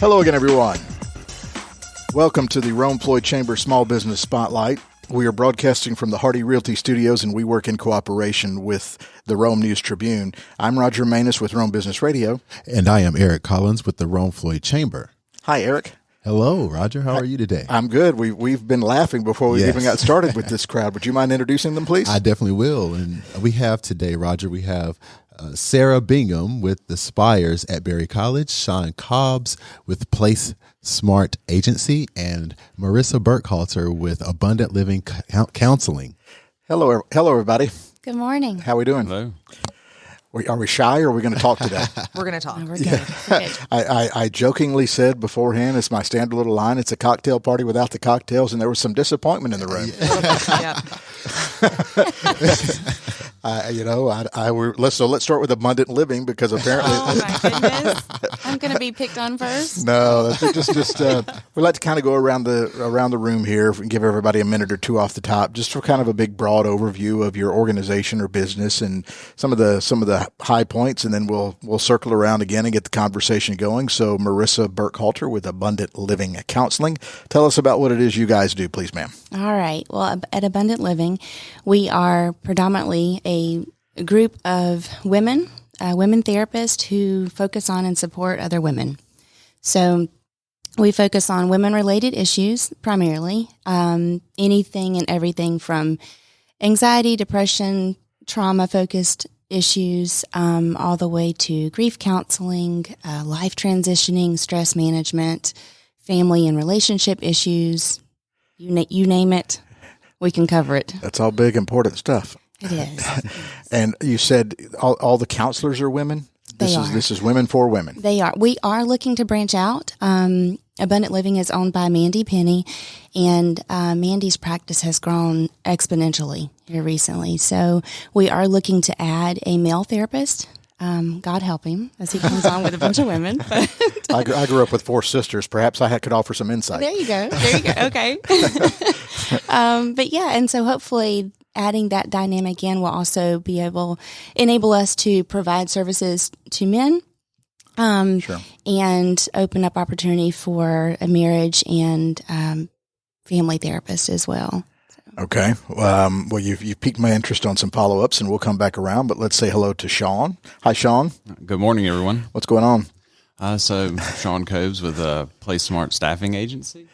Hello again, everyone. Welcome to the Rome Floyd Chamber Small Business Spotlight. We are broadcasting from the Hardy Realty Studios, and we work in cooperation with the Rome News Tribune. I'm Roger Manus with Rome Business Radio. And I am Eric Collins with the Rome Floyd Chamber. Hi, Eric. Hello, Roger. How are you today? I'm good. We've been laughing before we even got started with this crowd. Would you mind introducing them, please? I definitely will. And we have today, Roger, we have Sara Bingham with the Spires at Berry College, Sean Cobbs with PlaceSmart Agency, and Marissa Burkhalter with Abundant Living Counseling. Hello, everybody. Good morning. How are we doing? Hello. Are we shy or are we going to talk today? We're going to talk. We're good. We're good. I jokingly said beforehand, it's my standard little line, it's a cocktail party without the cocktails, and there was some disappointment in the room. Let's start with abundant living, because apparently. Oh my goodness! I'm going to be picked on first. No, that's we like to kind of go around the room here and give everybody a minute or two off the top, just for kind of a big broad overview of your organization or business and some of the high points, and then we'll circle around again and get the conversation going. So, Marissa Burkhalter with Abundant Living Counseling, tell us about what it is you guys do, please, ma'am. All right. Well, at Abundant Living, we are predominantly a group of women therapists who focus on and support other women. So we focus on women-related issues primarily, anything and everything from anxiety, depression, trauma-focused issues, all the way to grief counseling, life transitioning, stress management, family and relationship issues. You name it, we can cover it. That's all big, important stuff. It is. And you said all the counselors are women? This is women for women. They are. We are looking to branch out. Abundant Living is owned by Mandy Penny, and Mandy's practice has grown exponentially here recently. So we are looking to add a male therapist. God help him as he comes on with a bunch of women. I grew up with 4 sisters. Perhaps I could offer some insight. There you go. Okay. But yeah, and so hopefully adding that dynamic in will also enable us to provide services to men. Sure. And open up opportunity for a marriage and family therapist as well. Okay. Well, you've piqued my interest on some follow-ups, and we'll come back around. But let's say hello to Sean. Hi, Sean. Good morning, everyone. What's going on? So Sean Cobbs with PlaceSmart Staffing Agency.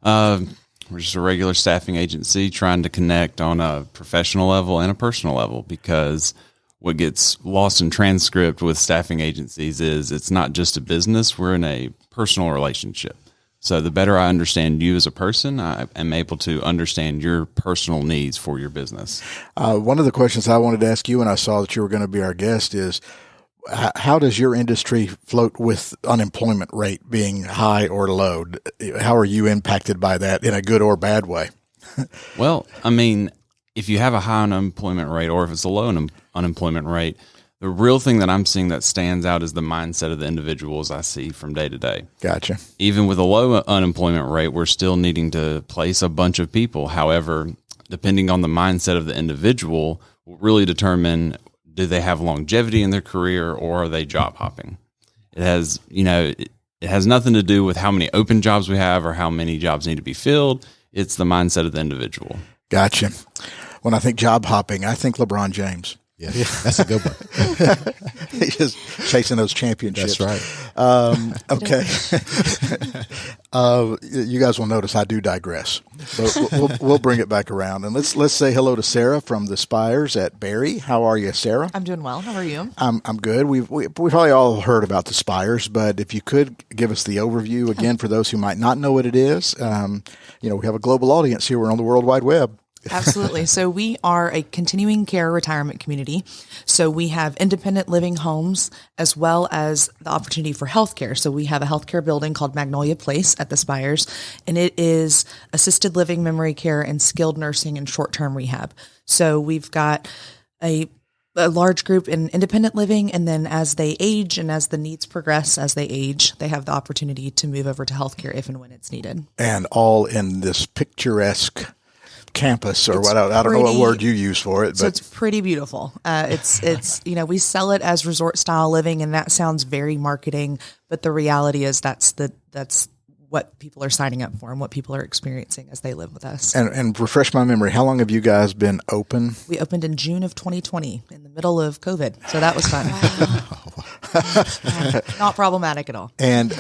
We're just a regular staffing agency trying to connect on a professional level and a personal level, because what gets lost in transcript with staffing agencies is it's not just a business. We're in a personal relationship. So the better I understand you as a person, I am able to understand your personal needs for your business. One of the questions I wanted to ask you, and I saw that you were going to be our guest, is how does your industry float with unemployment rate being high or low? How are you impacted by that in a good or bad way? Well, I mean, if you have a high unemployment rate or if it's a low unemployment rate, the real thing that I'm seeing that stands out is the mindset of the individuals I see from day to day. Gotcha. Even with a low unemployment rate, we're still needing to place a bunch of people. However, depending on the mindset of the individual will really determine, do they have longevity in their career or are they job hopping? It has nothing to do with how many open jobs we have or how many jobs need to be filled. It's the mindset of the individual. Gotcha. When I think job hopping, I think LeBron James. Yeah, that's a good one. He's just chasing those championships. That's right. Okay. You guys will notice I do digress, but we'll bring it back around. And let's say hello to Sara from the Spires at Berry. How are you, Sara? I'm doing well. How are you? I'm good. We've probably all heard about the Spires, but if you could give us the overview again for those who might not know what it is. We have a global audience here. We're on the World Wide Web. Absolutely. So we are a continuing care retirement community. So we have independent living homes as well as the opportunity for healthcare. So we have a healthcare building called Magnolia Place at the Spires, and it is assisted living, memory care, and skilled nursing and short-term rehab. So we've got a large group in independent living, and then as they age and as the needs progress as they age, they have the opportunity to move over to healthcare if and when it's needed. And all in this picturesque campus or what. I don't know what word you use for it, so but it's pretty beautiful. It's we sell it as resort style living, and that sounds very marketing, but the reality is that's what people are signing up for and what people are experiencing as they live with us. And refresh my memory, how long have you guys been open? We opened in June of 2020 in the middle of COVID. So that was fun. Not problematic at all. And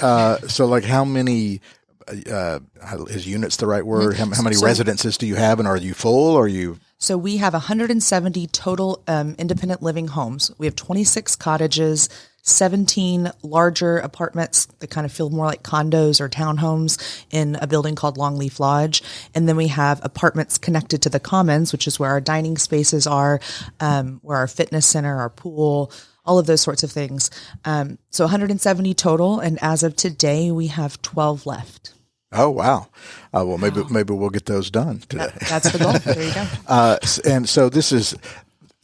so like how many, is units the right word? How many residences do you have, and are you full, or are you? So we have 170 total independent living homes. We have 26 cottages, 17 larger apartments that kind of feel more like condos or townhomes in a building called Longleaf Lodge. And then we have apartments connected to the commons, which is where our dining spaces are, where our fitness center, our pool, all of those sorts of things. So 170 total. And as of today, we have 12 left. Oh, wow. Well, maybe we'll get those done today. That's the goal. There you go. And so this is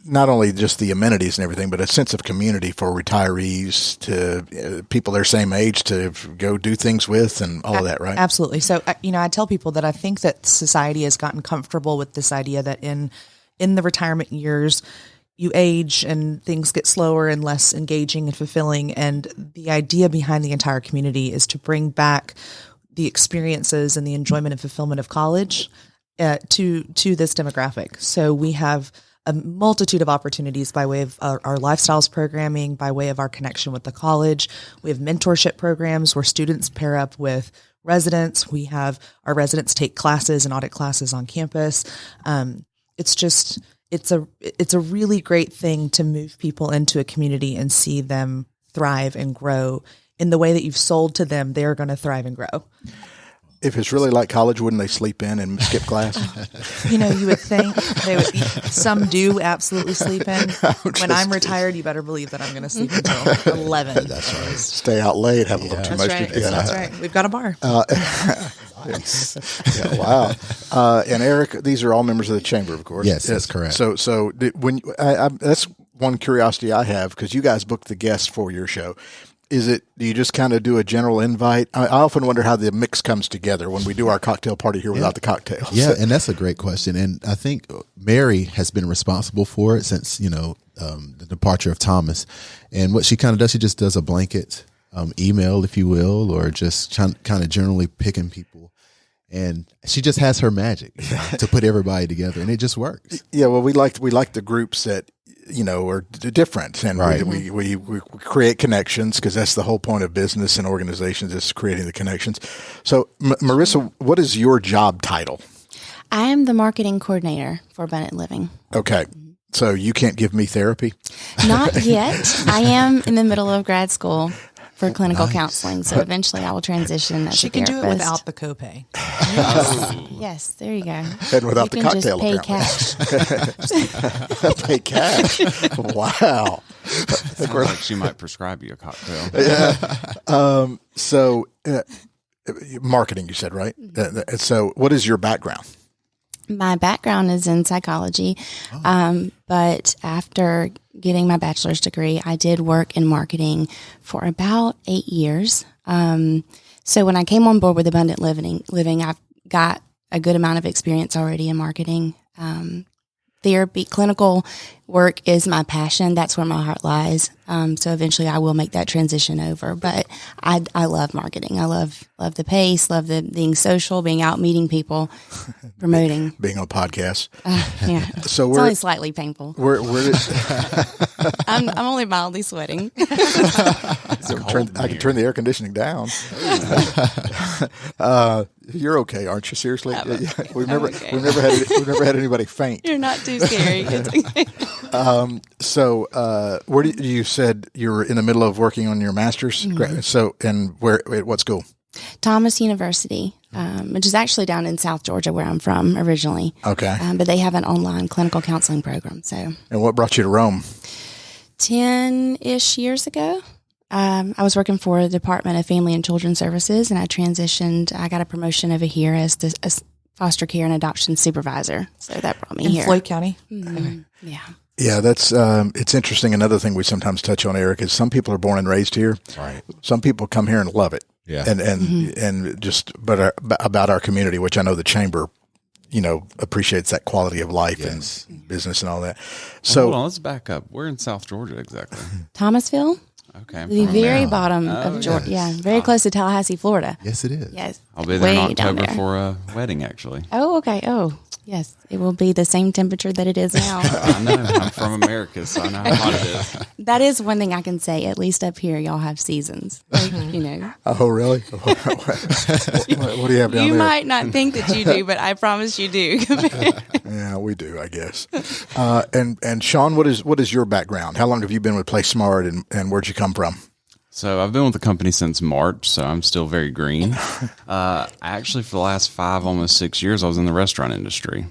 not only just the amenities and everything, but a sense of community for retirees, to people their same age to go do things with, and all of that, right? Absolutely. So, I tell people that I think that society has gotten comfortable with this idea that in the retirement years, you age and things get slower and less engaging and fulfilling. And the idea behind the entire community is to bring back the experiences and the enjoyment and fulfillment of college to this demographic. So we have a multitude of opportunities by way of our lifestyles programming, by way of our connection with the college. We have mentorship programs where students pair up with residents. We have our residents take classes and audit classes on campus. It's a really great thing to move people into a community and see them thrive and grow in the way that you've sold to them. They're going to thrive and grow. If it's really like college, wouldn't they sleep in and skip class? You would think they would. Some do absolutely sleep in. When I'm retired, you better believe that I'm going to sleep until 11. That's right. Stay out late, have a little too much. That's right. We've got a bar. Nice. Yeah, wow. And Eric, these are all members of the chamber, of course. Yes, that's correct. So that's one curiosity I have, because you guys book the guests for your show. Do you just kind of do a general invite? I often wonder how the mix comes together when we do our cocktail party here without the cocktails. Yeah, and that's a great question. And I think Mary has been responsible for it since, the departure of Thomas. And what she kind of does, she just does a blanket email, if you will, or just kind of generally picking people. And she just has her magic to put everybody together, and it just works. Yeah, well, we like the groups that are different, and right. we create connections, because that's the whole point of business and organizations, is creating the connections. So, Marissa, what is your job title? I am the marketing coordinator for Abundant Living. Okay. So you can't give me therapy? Not yet. I am in the middle of grad school for clinical counseling, so eventually I will transition as she a can therapist. do it without the copay. Yes, there you go. And without you the can cocktail, just pay cash. Wow. Sounds like she might prescribe you a cocktail. Yeah. So marketing, you said, right? So what is your background? My background is in psychology, but after getting my bachelor's degree, I did work in marketing for about 8 years. So when I came on board with Abundant Living, I've got a good amount of experience already in marketing. Therapy, clinical work is my passion. That's where my heart lies. So eventually I will make that transition over, but I love marketing. I love the pace, love the being social, being out, meeting people, promoting. Being on podcasts. Yeah. So it's only slightly painful. I'm only mildly sweating. I can turn the air conditioning down. You're okay, aren't you? Seriously, we've never had anybody faint. You're not too scary. It's okay. So, where you said you were in the middle of working on your master's? Mm-hmm. So, and at what school? Thomas University, which is actually down in South Georgia, where I'm from originally. Okay. But they have an online clinical counseling program. So. And what brought you to Rome? 10-ish years ago. I was working for the Department of Family and Children Services, and I transitioned. I got a promotion over here as the foster care and adoption supervisor. So that brought me here. In Floyd County? Mm-hmm. Yeah. Yeah, that's it's interesting. Another thing we sometimes touch on, Eric, is some people are born and raised here. Right. Some people come here and love it. Yeah. And just about our community, which I know the chamber, appreciates that quality of life Yes. and business and all that. Well, So hold on, let's back up. We're in South Georgia exactly. Thomasville, Okay. I'm the from very there. bottom of Georgia. Yeah, very close to Tallahassee, Florida. Yes, it is. Yes. I'll be there in Way down October there. for a wedding, actually. Oh, okay. Oh, yes. It will be the same temperature that it is now. I know. I'm from America, so I know how hot it is. That is one thing I can say. At least up here, y'all have seasons. Like, oh, really? What do you have down you there? might not think that you do, but I promise you do. Yeah, we do, I guess. And Sean, what is your background? How long have you been with PlaceSmart, and where'd you come from? So I've been with the company since March, so I'm still very green. Actually, for the last 5, almost 6 years, I was in the restaurant industry.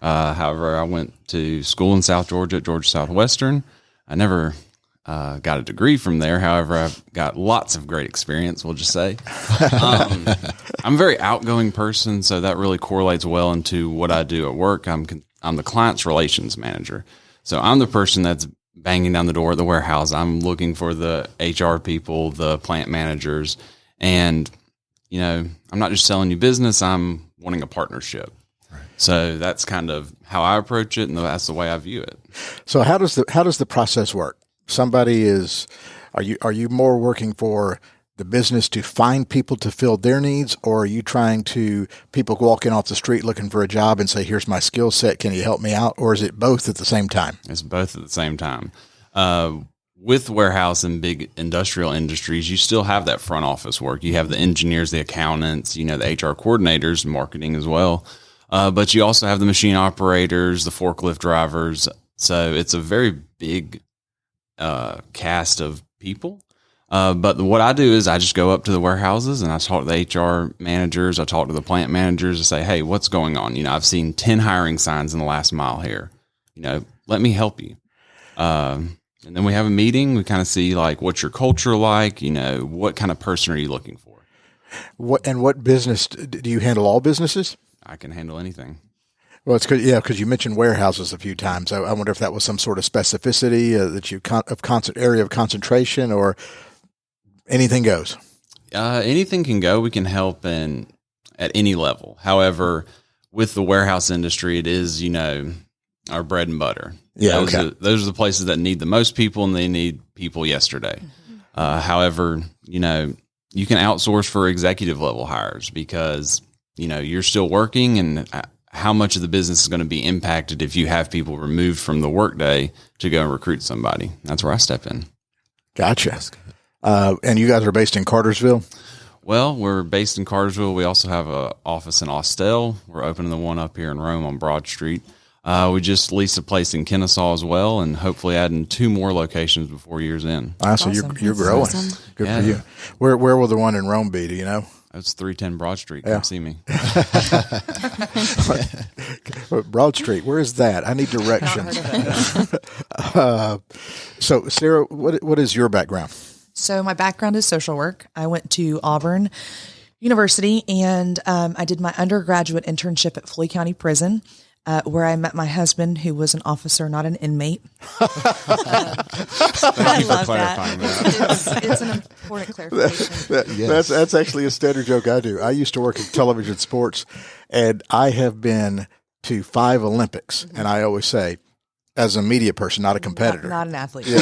However, I went to school in South Georgia at Georgia Southwestern. I never got a degree from there. However, I've got lots of great experience, we'll just say. I'm a very outgoing person, so that really correlates well into what I do at work. I'm the client's relations manager. So I'm the person that's banging down the door at the warehouse. I'm looking for the HR people, the plant managers, and I'm not just selling you business. I'm wanting a partnership. Right. So that's kind of how I approach it, and that's the way I view it. So how does the process work? Are you more working for the business to find people to fill their needs, or are you trying to people walking off the street looking for a job and say, here's my skill set, can you help me out? Or is it both at the same time? It's both at the same time. With warehouse and big industrial industries, you still have that front office work. You have the engineers, the accountants, the HR coordinators, marketing as well. But you also have the machine operators, the forklift drivers. So it's a very big cast of people. But what I do is I just go up to the warehouses and I talk to the HR managers. I talk to the plant managers and say, hey, what's going on? I've seen 10 hiring signs in the last mile here. Let me help you. And then we have a meeting. We kind of see what's your culture like? What kind of person are you looking for? What business do you handle? All businesses? I can handle anything. Well, it's good, because you mentioned warehouses a few times. I wonder if that was some sort of specificity that you area of concentration, or anything goes. Anything can go. We can help at any level. However, with the warehouse industry, it is our bread and butter. Yeah, those are the places that need the most people, and they need people yesterday. However, you can outsource for executive level hires because you're still working, and how much of the business is going to be impacted if you have people removed from the workday to go and recruit somebody. That's where I step in. Gotcha. And you guys are based in Cartersville? Well, we're based in Cartersville. We also have an office in Austell. We're opening the one up here in Rome on Broad Street. We just leased a place in Kennesaw as well, and hopefully adding 2 more locations before year's end. So awesome. You're growing. Awesome. Good for you. Where will the one in Rome be? Do you know? It's 310 Broad Street. Come see me. Broad Street. Where is that? I need directions. So, Sarah, what is your background? So my background is social work. I went to Auburn University, and I did my undergraduate internship at Floyd County Prison, where I met my husband, who was an officer, not an inmate. Thank you for clarifying that. It's an important clarification. That's actually a standard joke I do. I used to work in television sports, and I have been to 5 Olympics, and I always say, as a media person, not a competitor. Not an athlete. Yeah.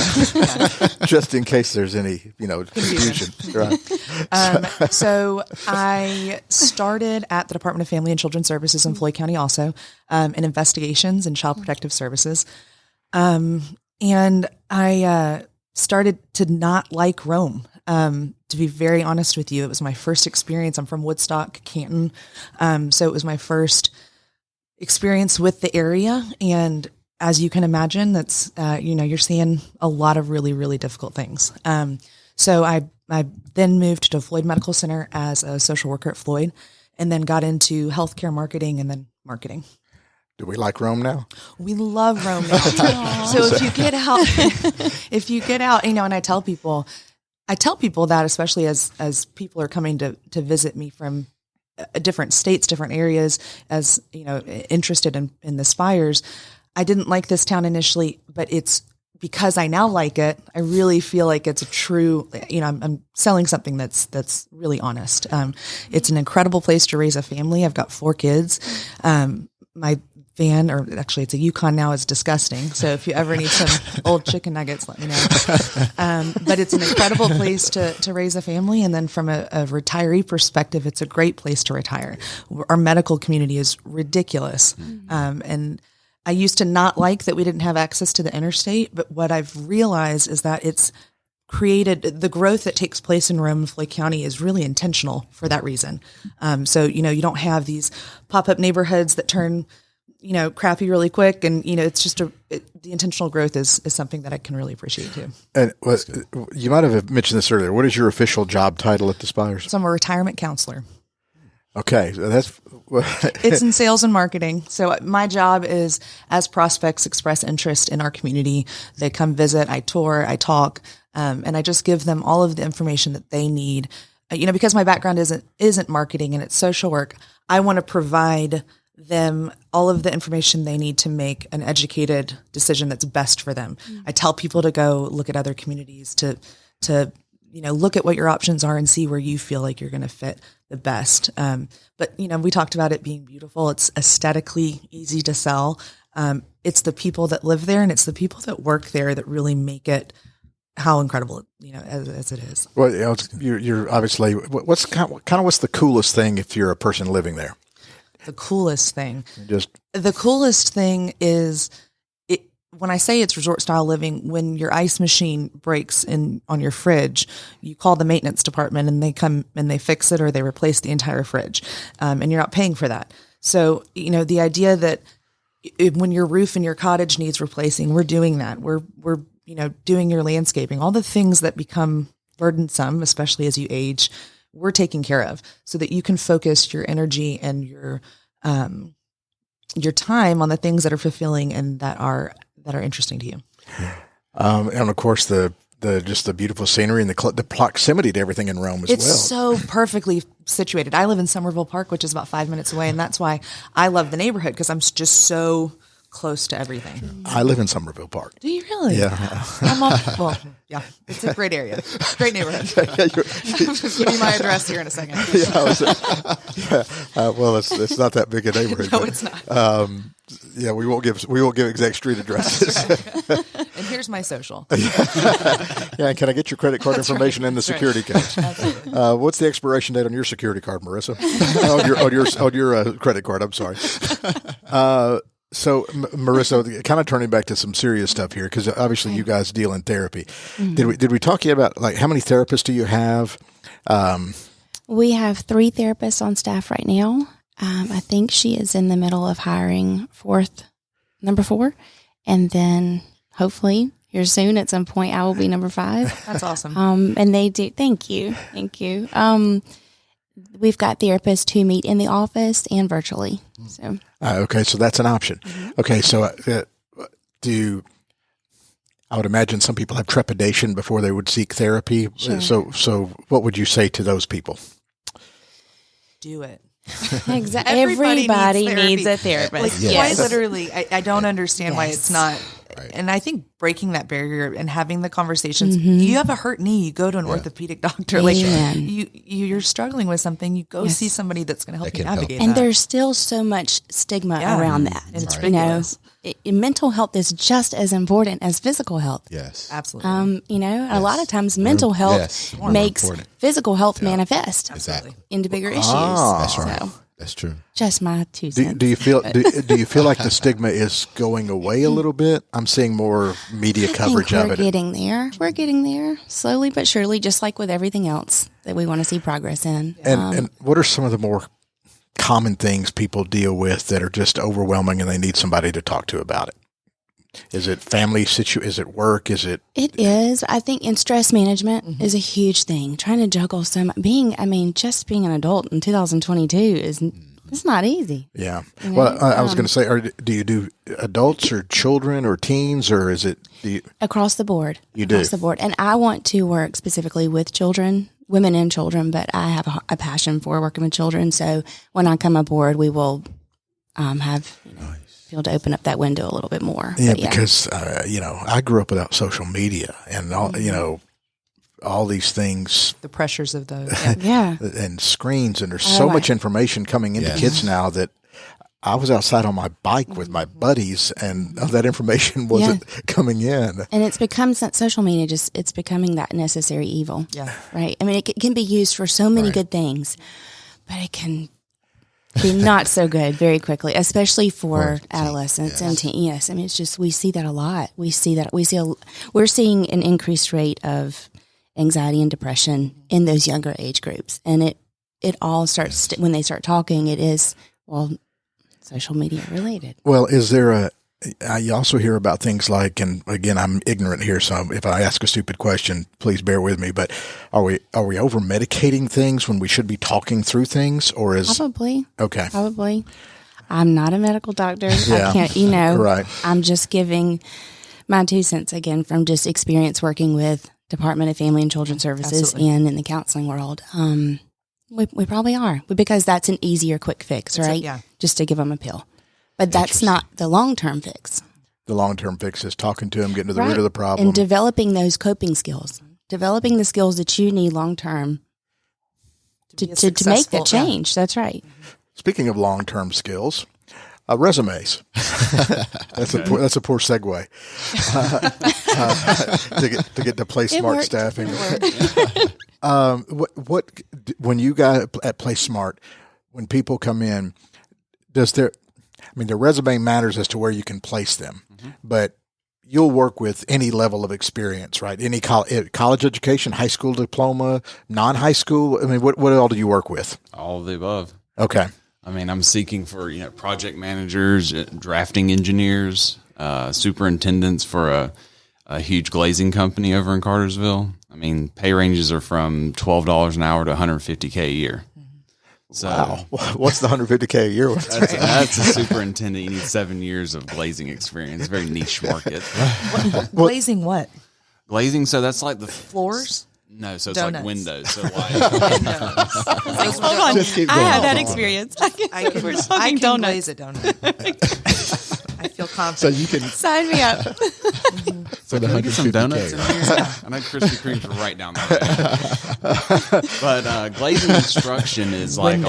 Just in case there's any, confusion. Right. So I started at the Department of Family and Children's Services in Floyd County also, in investigations and child protective services. And I started to not like Rome. To be very honest with you, it was my first experience. I'm from Woodstock, Canton. So it was my first experience with the area, and as you can imagine, that's, you're seeing a lot of really, really difficult things. So I then moved to Floyd Medical Center as a social worker at Floyd, and then got into healthcare marketing and then marketing. Do we like Rome now? We love Rome now. So if you get out, and I tell people that, especially as people are coming to visit me from different states, different areas, as, interested in the Spires. I didn't like this town initially, but it's because I now like it, I really feel like it's a true, I'm selling something that's really honest. It's an incredible place to raise a family. I've got 4 kids. My van, or actually it's a Yukon now, is disgusting. So if you ever need some old chicken nuggets, let me know. But it's an incredible place to raise a family. And then from a retiree perspective, it's a great place to retire. Our medical community is ridiculous. And I used to not like that we didn't have access to the interstate, but what I've realized is that it's created the growth that takes place in Rome and Floyd County is really intentional for that reason. So, you don't have these pop-up neighborhoods that turn, crappy really quick. And, it's just the intentional growth is something that I can really appreciate too. And you might have mentioned this earlier. What is your official job title at the Spires? So I'm a retirement counselor. Okay. So that's it's in sales and marketing. So my job is, as prospects express interest in our community, they come visit, I tour, I talk, and I just give them all of the information that they need. Because my background isn't marketing and it's social work, I want to provide them all of the information they need to make an educated decision that's best for them. I tell people to go look at other communities, to look at what your options are and see where you feel like you're going to fit the best. But we talked about it being beautiful. It's aesthetically easy to sell. It's the people that live there and it's the people that work there that really make it how incredible, as it is. Well, you're obviously, what's the coolest thing if you're a person living there? The coolest thing is when I say it's resort style living, when your ice machine breaks on your fridge, you call the maintenance department and they come and they fix it or they replace the entire fridge. And you're not paying for that. So, the idea that when your roof in your cottage needs replacing, we're doing that. We're doing your landscaping, all the things that become burdensome, especially as you age, we're taking care of so that you can focus your energy and your time on the things that are fulfilling and that are interesting to you. And of course the beautiful scenery and the proximity to everything in Rome as well. It's so perfectly situated. I live in Somerville Park, which is about 5 minutes away. And that's why I love the neighborhood, because I'm just so close to everything. I live in Somerville Park. Do you really? Yeah. Yeah. It's a great area. Great neighborhood. I'm just giving you my address here in a second. Well, it's not that big a neighborhood. No, it's not. We won't give exact street addresses. And here's my social. Yeah, can I get your credit card information in the security code? Absolutely. What's the expiration date on your security card, Marissa? on your credit card. I'm sorry. So, Marissa, kind of turning back to some serious stuff here, because obviously you guys deal in therapy. Mm-hmm. Did we talk to you about, like, how many therapists do you have? We have 3 therapists on staff right now. I think she is in the middle of hiring number 4. And then hopefully here soon at some point I will be number 5. That's awesome. And they do. Thank you. We've got therapists who meet in the office and virtually. So okay, so that's an option. Mm-hmm. Okay, so I would imagine some people have trepidation before they would seek therapy. Sure. So what would you say to those people? Do it. Exactly. Everybody needs a therapist. Quite literally, I don't understand why it's not. Right. And I think breaking that barrier and having the conversations, you have a hurt knee, you go to an orthopedic doctor. Amen. Like you're struggling with something, you go see somebody that's going to help you navigate that. And there's still so much stigma around that. And it's ridiculous. Mental health is just as important as physical health. Yes. Absolutely. A lot of times mental health makes physical health manifest into bigger issues. That's right. So, that's true. Just my 2 cents. Do you feel like the stigma is going away a little bit? I'm seeing more media coverage of it. We're getting there. We're getting there slowly but surely, just like with everything else that we want to see progress in. And what are some of the more common things people deal with that are just overwhelming and they need somebody to talk to about it? Is it family is it work? It is. I think in stress management is a huge thing. Trying to juggle so much. Just being an adult in 2022 it's not easy. Yeah. Well, I was going to say, do you do adults or children or teens, or is it across the board? You do across the board, and I want to work specifically with children, women and children. But I have a passion for working with children. So when I come aboard, we will have be able to open up that window a little bit more. Yeah, But because I grew up without social media and all all these things The pressures of those. yeah. and screens, and there's so right. much information coming into Yes. kids now that I was outside on my bike with my buddies, and that information wasn't coming in. And it's become social media. It's becoming that necessary evil. Yeah. Right. I mean, it can be used for so many good things, but it can be not so good very quickly, especially for adolescents and teen. Yes. I mean, it's just, we see that a lot. We're seeing an increased rate of anxiety and depression in those younger age groups. And it all starts when they start talking, it is, social media related. Well, is there you also hear about things like, and again, I'm ignorant here, so if I ask a stupid question, please bear with me, but are we over medicating things when we should be talking through things, or is Probably. okay? Probably. I'm not a medical doctor. Yeah. I can't, Right. I'm just giving my 2 cents again from just experience working with Department of Family and Children Services Absolutely. and in the counseling world. We probably are, because that's an easier, quick fix, right? yeah. Just to give them a pill. But that's not the long-term fix. The long-term fix is talking to them, getting to the Right. root of the problem. And developing those coping skills, developing the skills that you need long-term to make successful, that change. That's right. Speaking of long-term skills, resumes. That's a poor segue to get to PlaceSmart worked. staffing. What when you guys at PlaceSmart, when people come in, their resume matters as to where you can place them, but you'll work with any level of experience, right? Any college education, high school diploma, non-high school. I mean, what all do you work with? All of the above. Okay. I mean, I'm seeking for project managers, drafting engineers, superintendents for a huge glazing company over in Cartersville. I mean, pay ranges are from $12 an hour to $150K a year. So Wow. What's the $150K a year? that's a superintendent. You need 7 years of glazing experience. Very niche market. Glazing what? Glazing. So that's like the Floors? No, so it's Donuts. like windows. So like Hold on. Just keep I going. have that experience. I can donuts. glaze a donut. I feel So confident. you can. Sign me up. So the Can we get some 150K. donuts in here? I know Krispy Kreme's right down the way. But glazing construction is like,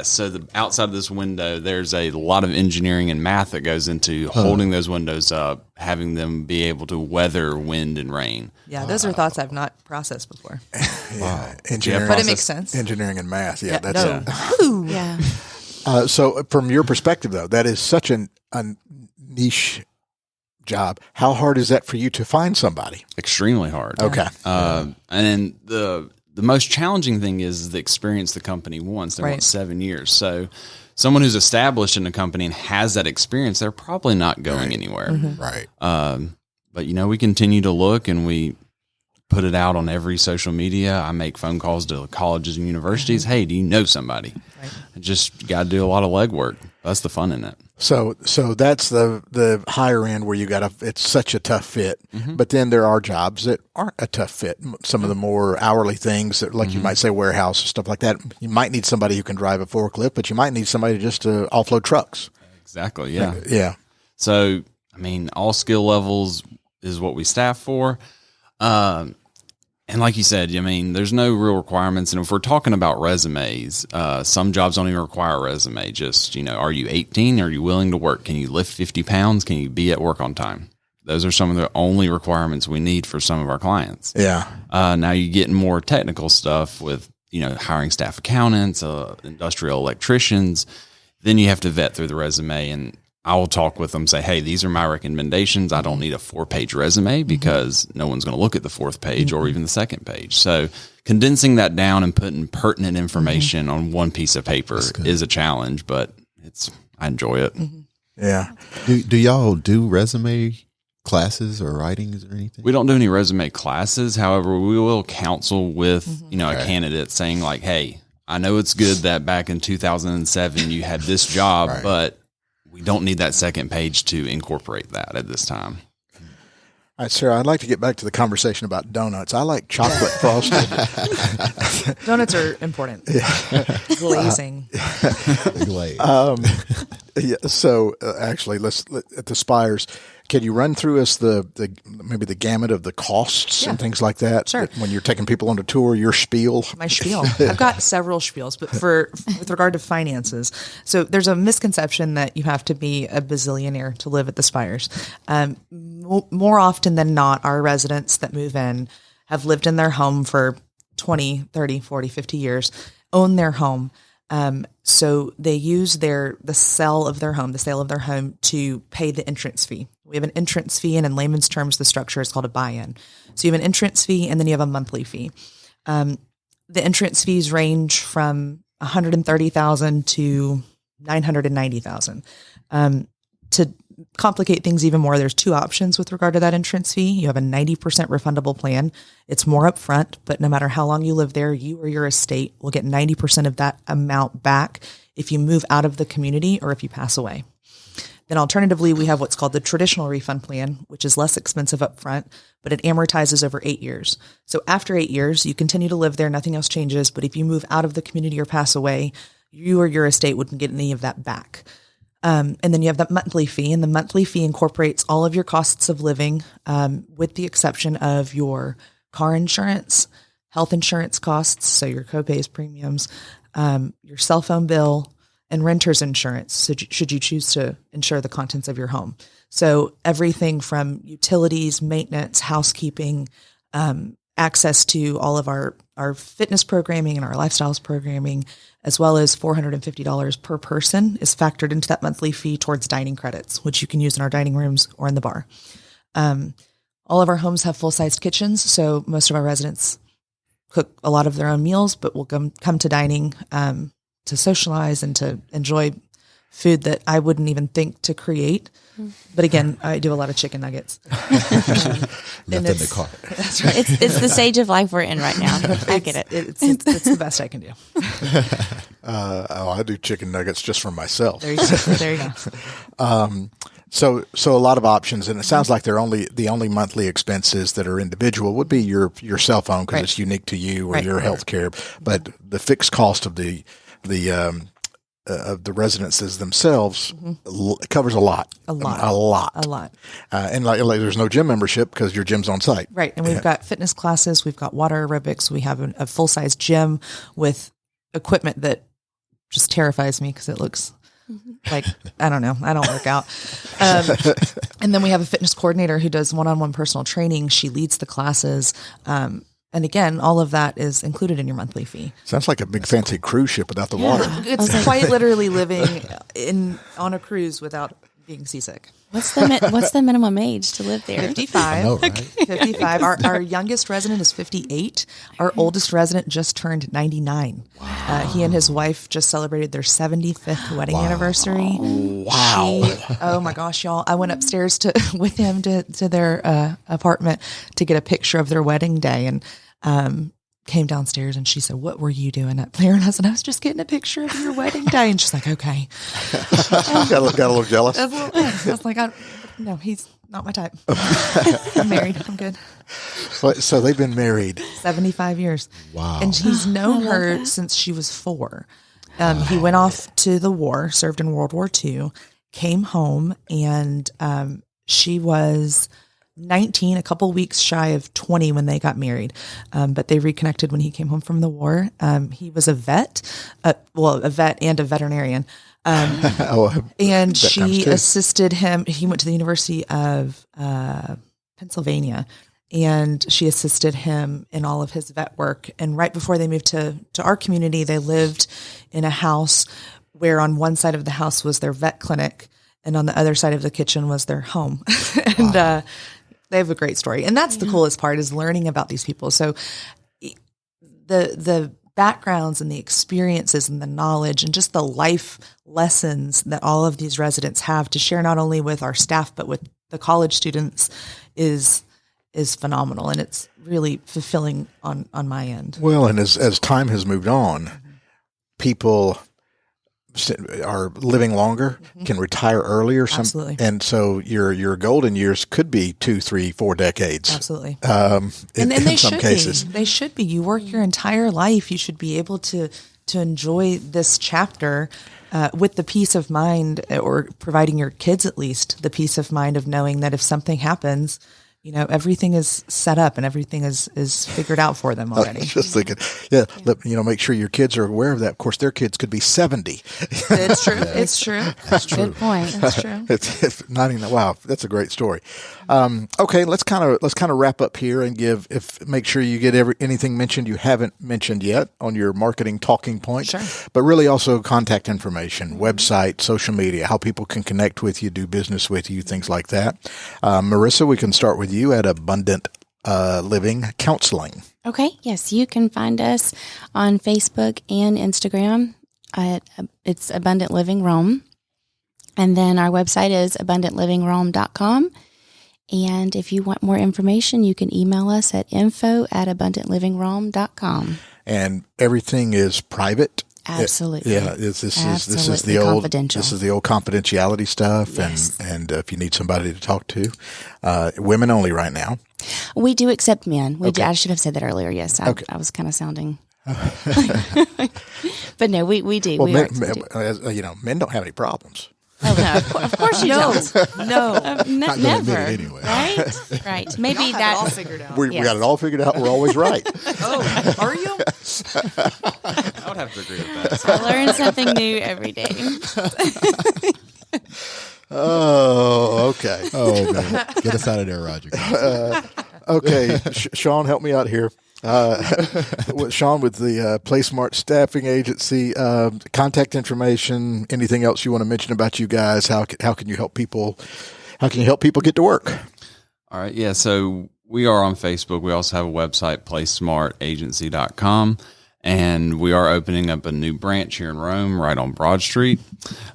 so the outside of this window, there's a lot of engineering and math that goes into holding those windows up, having them be able to weather wind and rain. Yeah, those are thoughts I've not processed before. Yeah. Engineering, But it makes sense. engineering and math. Yeah, Yeah, that's no. Yeah. So from your perspective, though, that is such a niche job. How hard is that for you to find somebody? Extremely hard. Okay. And the most challenging thing is the experience the company wants. They want Right. 7 years. So someone who's established in a company and has that experience, they're probably not going anywhere. Right. But we continue to look, and we put it out on every social media. I make phone calls to colleges and universities. Hey, do you know somebody? Right. I just got to do a lot of legwork. That's the fun in it. So that's the higher end where it's such a tough fit. But then there are jobs that aren't a tough fit. Some of the more hourly things that, like you might say, warehouse, stuff like that. You might need somebody who can drive a forklift, but you might need somebody just to offload trucks. Exactly. Yeah. Yeah. So, I mean, all skill levels is what we staff for. And like you said, I mean, there's no real requirements. And if we're talking about resumes, some jobs don't even require a resume. Just, are you 18? Are you willing to work? Can you lift 50 pounds? Can you be at work on time? Those are some of the only requirements we need for some of our clients. Yeah. Now you get more technical stuff with, hiring staff accountants, industrial electricians. Then you have to vet through the resume, and I will talk with them, say, hey, these are my recommendations. I don't need a 4-page resume because no one's going to look at the 4th page or even the 2nd page. So condensing that down and putting pertinent information on one piece of paper is a challenge, but I enjoy it. Yeah. Do y'all do resume classes or writings or anything? We don't do any resume classes. However, we will counsel with, a candidate saying like, hey, I know it's good that back in 2007 you had this job, but we don't need that 2nd page to incorporate that at this time. All right, Sarah, I'd like to get back to the conversation about donuts. I like chocolate frosted. Donuts are important. Glazing. The glaze. Yeah. So actually, at the Spires, can you run through us maybe the gamut of the costs and things like that? Sure. When you're taking people on a tour, your spiel. My spiel. I've got several spiels, but with regard to finances, so there's a misconception that you have to be a bazillionaire to live at the Spires. More often than not, our residents that move in have lived in their home for 20, 30, 40, 50 years, own their home. So they use the sale of their home to pay the entrance fee. We have an entrance fee, and in layman's terms, the structure is called a buy-in. So you have an entrance fee, and then you have a monthly fee. The entrance fees range from $130,000 to $990,000. To complicate things even more, there's two options with regard to that entrance fee. You have a 90% refundable plan. It's more upfront, but no matter how long you live there, you or your estate will get 90% of that amount back if you move out of the community or if you pass away. Then alternatively, we have what's called the traditional refund plan, which is less expensive upfront, but it amortizes over 8 years. So after 8 years, you continue to live there, nothing else changes, but if you move out of the community or pass away, you or your estate wouldn't get any of that back. And then you have that monthly fee, and the monthly fee incorporates all of your costs of living, with the exception of your car insurance, health insurance costs, so your copays, premiums, your cell phone bill, and renter's insurance, so should you choose to insure the contents of your home. So everything from utilities, maintenance, housekeeping, access to all of our fitness programming and our lifestyles programming, as well as $450 per person is factored into that monthly fee towards dining credits, which you can use in our dining rooms or in the bar. All of our homes have full-sized kitchens, so most of our residents cook a lot of their own meals, but will come to dining to socialize and to enjoy food that I wouldn't even think to create. But again, I do a lot of chicken nuggets. Left in the car. That's right. It's the stage of life we're in right now. I get it. It's the best I can do. I do chicken nuggets just for myself. There you go. So a lot of options, and it sounds like the only monthly expenses that are individual would be your cell phone because it's unique to you or your health care. But the fixed cost of the residences themselves covers a lot. And like there's no gym membership because your gym's on site. Right. And we've got fitness classes. We've got water aerobics. We have a full-size gym with equipment that just terrifies me because it looks like, I don't know. I don't work out. And then we have a fitness coordinator who does one-on-one personal training. She leads the classes. And again, all of that is included in your monthly fee. Sounds like a big fancy cruise ship without the water. It's quite literally living on a cruise without being seasick. What's the minimum age to live there? 55. I know, right? 55. Our youngest resident is 58. Our oldest resident just turned 99. Wow. He and his wife just celebrated their 75th wedding anniversary. Wow. Oh my gosh, y'all. I went upstairs with him to their apartment to get a picture of their wedding day, and came downstairs and she said, "What were you doing up there?" And I said, "I was just getting a picture of your wedding day." And she's like, "Okay." got a little jealous. I was like, "No, he's not my type." I'm married. I'm good. So they've been married 75 years. Wow. And he's known her since she was 4. He went off to the war, served in World War II, came home, and she was 19, a couple weeks shy of 20 when they got married. But they reconnected when he came home from the war. He was a vet, a vet and a veterinarian. And she assisted him. He went to the University of Pennsylvania, and she assisted him in all of his vet work. And right before they moved to our community, they lived in a house where on one side of the house was their vet clinic, and on the other side of the kitchen was their home. And they have a great story. And that's the coolest part, is learning about these people. So the backgrounds and the experiences and the knowledge and just the life lessons that all of these residents have to share, not only with our staff, but with the college students, is phenomenal. And it's really fulfilling on my end. Well, and as time has moved on, people are living longer, can retire earlier. Absolutely. And so your golden years could be 2, 3, 4 decades. Absolutely. In they some cases. They should be. You work your entire life. You should be able to to enjoy this chapter with the peace of mind, or providing your kids at least the peace of mind of knowing that if something happens, everything is set up and everything is figured out for them already. I was just thinking, make sure your kids are aware of that. Of course, their kids could be 70. It's true. It's true. That's true. Good point. That's true. It's not even, wow, that's a great story. Okay, let's kind of wrap up here and make sure you get anything mentioned you haven't mentioned yet on your marketing talking points. Sure. But really also contact information, website, social media, how people can connect with you, do business with you, things like that. Marissa, we can start with you at Abundant Living Counseling. Okay. Yes, you can find us on Facebook and Instagram. It's Abundant Living Rome. And then our website is abundantliving.com. And if you want more information, you can email us at info@abundantliving.com. And everything is private. Absolutely. This is Absolutely the old confidential. This is the old confidentiality stuff. Yes. And if you need somebody to talk to, women only right now. We do accept men. Okay. I should have said that earlier. Yes, I was kind of sounding. But no, we do. Well, we men, are. men don't have any problems. Oh, no, of course you don't. No. Not gonna Never. admit it anyway. Right? Right. Maybe Y'all have it all that. figured out. We got it all figured out. We're always right. Oh, are you? I would have to agree with that. I learn something new every day. Oh, okay. Oh man, get us out of there, Roger. Okay, Sean, help me out here. Sean with the PlaceSmart Staffing Agency. Contact information. Anything else you want to mention about you guys? How can you help people? How can you help people get to work? All right. Yeah. So we are on Facebook. We also have a website, PlaceSmartAgency.com. And we are opening up a new branch here in Rome, right on Broad Street.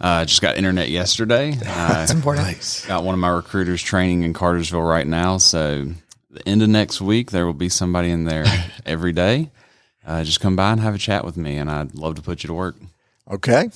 Just got internet yesterday. That's important. Nice. Got one of my recruiters training in Cartersville right now. So the end of next week, there will be somebody in there every day. Just come by and have a chat with me, and I'd love to put you to work. Okay.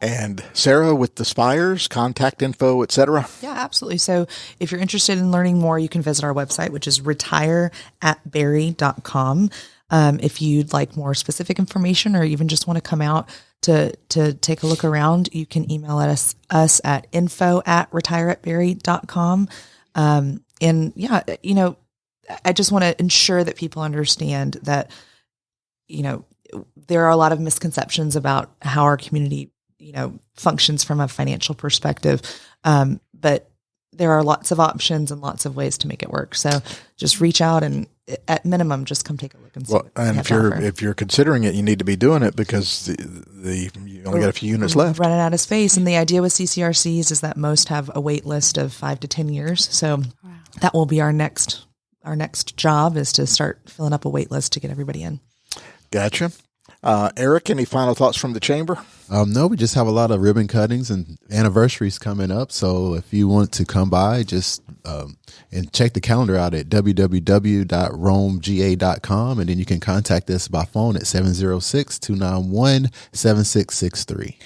And Sarah with the Spires, contact info, et cetera. Yeah, absolutely. So if you're interested in learning more, you can visit our website, which is retireatberry.com. If you'd like more specific information or even just want to come out to take a look around, you can email us at info@retireatberry.com. And yeah, I just want to ensure that people understand that, there are a lot of misconceptions about how our community, functions from a financial perspective. But there are lots of options and lots of ways to make it work. So just reach out and at minimum, just come take a look and see. And if you're considering it, you need to be doing it because you only got a few units left. Running out of space. And the idea with CCRCs is that most have a wait list of 5 to 10 years. So that will be our next job, is to start filling up a wait list to get everybody in. Gotcha. Eric, any final thoughts from the chamber? No, we just have a lot of ribbon cuttings and anniversaries coming up. So if you want to come by, just and check the calendar out at www.romega.com. And then you can contact us by phone at 706-291-7663.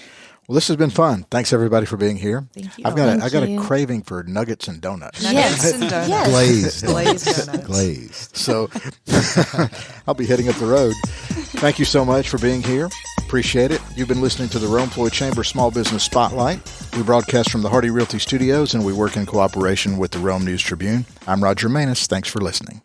Well, this has been fun. Thanks everybody for being here. Thank you. I got a craving for nuggets and donuts. Nuggets and donuts. Yes. Glazed. Glazed donuts. Glazed. So I'll be heading up the road. Thank you so much for being here. Appreciate it. You've been listening to the Rome Floyd Chamber Small Business Spotlight. We broadcast from the Hardy Realty Studios, and we work in cooperation with the Rome News Tribune. I'm Roger Maness. Thanks for listening.